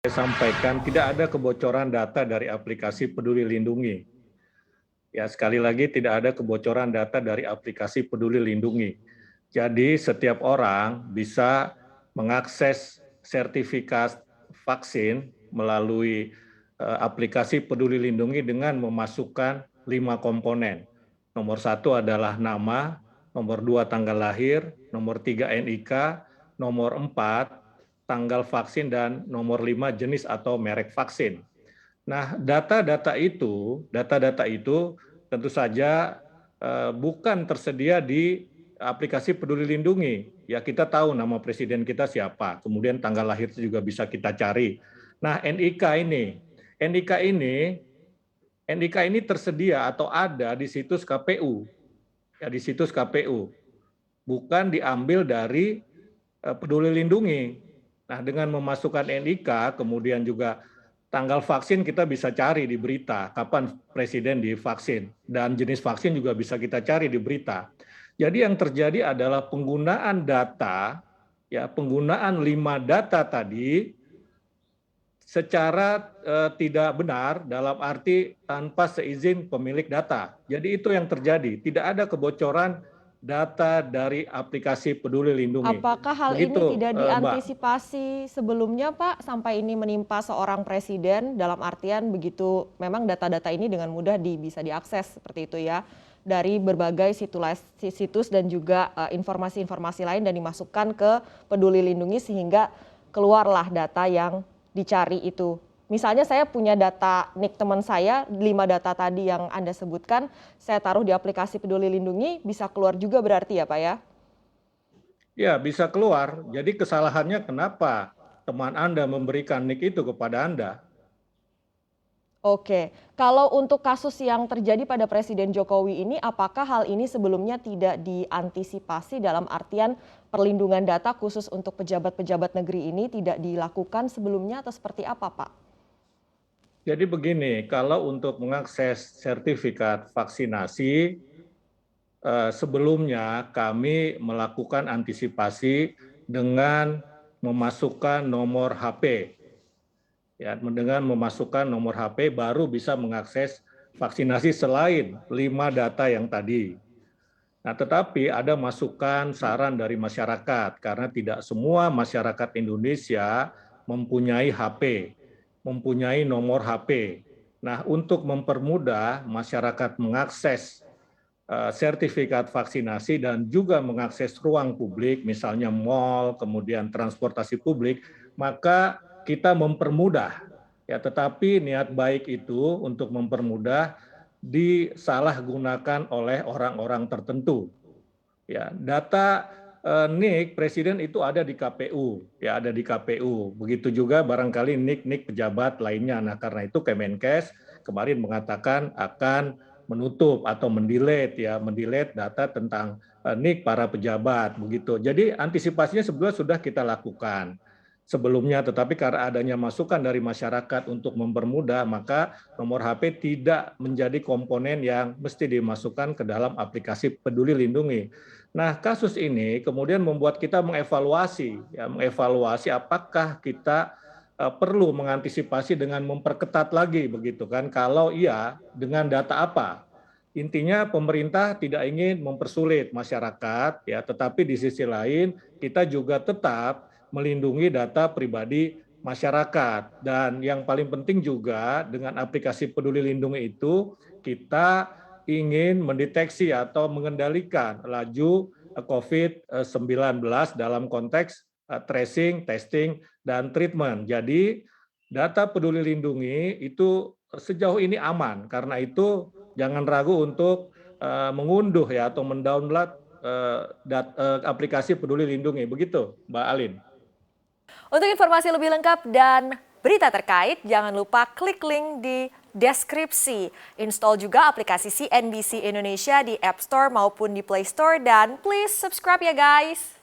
Saya sampaikan tidak ada kebocoran data dari aplikasi Peduli Lindungi. Ya, sekali lagi tidak ada kebocoran data dari aplikasi Peduli Lindungi. Jadi setiap orang bisa mengakses sertifikat vaksin melalui aplikasi Peduli Lindungi dengan memasukkan 5 komponen. Nomor 1 adalah nama, nomor 2 tanggal lahir, nomor 3 NIK, nomor 4 tanggal vaksin, dan nomor 5 jenis atau merek vaksin. Nah, data-data itu tentu saja bukan tersedia di aplikasi Peduli Lindungi. Ya, kita tahu nama presiden kita siapa, kemudian tanggal lahir juga bisa kita cari. Nah, NIK ini tersedia atau ada di situs KPU. Ya, di situs KPU. Bukan diambil dari Peduli Lindungi. Nah, dengan memasukkan NIK, kemudian juga tanggal vaksin kita bisa cari di berita, kapan presiden divaksin, dan jenis vaksin juga bisa kita cari di berita. Jadi yang terjadi adalah penggunaan data, ya penggunaan 5 data tadi secara tidak benar, dalam arti tanpa seizin pemilik data. Jadi itu yang terjadi, tidak ada kebocoran data dari aplikasi Peduli Lindungi. Apakah hal ini Begitu, tidak Mbak. diantisipasi sebelumnya, Pak, sampai ini menimpa seorang presiden, dalam artian begitu memang data-data ini dengan mudah bisa diakses seperti itu ya, dari berbagai situs dan juga informasi-informasi lain dan dimasukkan ke Peduli Lindungi sehingga keluarlah data yang dicari itu. Misalnya saya punya data NIK teman saya, 5 data tadi yang Anda sebutkan, saya taruh di aplikasi Peduli Lindungi, bisa keluar juga berarti ya Pak ya? Ya, bisa keluar. Jadi kesalahannya kenapa teman Anda memberikan NIK itu kepada Anda? Oke, kalau untuk kasus yang terjadi pada Presiden Jokowi ini, apakah hal ini sebelumnya tidak diantisipasi dalam artian perlindungan data khusus untuk pejabat-pejabat negeri ini tidak dilakukan sebelumnya atau seperti apa Pak? Jadi begini, kalau untuk mengakses sertifikat vaksinasi, sebelumnya kami melakukan antisipasi dengan memasukkan nomor HP. Ya, dengan memasukkan nomor HP baru bisa mengakses vaksinasi selain 5 data yang tadi. Nah, tetapi ada masukan saran dari masyarakat karena tidak semua masyarakat Indonesia mempunyai HP, mempunyai nomor HP. Nah, untuk mempermudah masyarakat mengakses sertifikat vaksinasi dan juga mengakses ruang publik, misalnya mal, kemudian transportasi publik, maka kita mempermudah. Ya, tetapi niat baik itu untuk mempermudah disalahgunakan oleh orang-orang tertentu. Ya, data NIK presiden itu ada di KPU, ya ada di KPU. Begitu juga barangkali NIK pejabat lainnya. Nah, karena itu Kemenkes kemarin mengatakan akan menutup atau mendelete data tentang NIK para pejabat begitu. Jadi antisipasinya sebetulnya sudah kita lakukan sebelumnya, tetapi karena adanya masukan dari masyarakat untuk mempermudah, maka nomor HP tidak menjadi komponen yang mesti dimasukkan ke dalam aplikasi Peduli Lindungi. Nah, kasus ini kemudian membuat kita mengevaluasi apakah kita perlu mengantisipasi dengan memperketat lagi begitu kan. Kalau iya, dengan data apa? Intinya pemerintah tidak ingin mempersulit masyarakat ya, tetapi di sisi lain kita juga tetap melindungi data pribadi masyarakat. Dan yang paling penting juga dengan aplikasi Peduli Lindungi itu kita ingin mendeteksi atau mengendalikan laju COVID-19 dalam konteks tracing, testing, dan treatment. Jadi data Peduli Lindungi itu sejauh ini aman, karena itu jangan ragu untuk mengunduh ya atau mendownload aplikasi Peduli Lindungi. Begitu, Mbak Alin. Untuk informasi lebih lengkap dan berita terkait, jangan lupa klik link di deskripsi. Install juga aplikasi CNBC Indonesia di App Store maupun di Play Store dan please subscribe ya guys.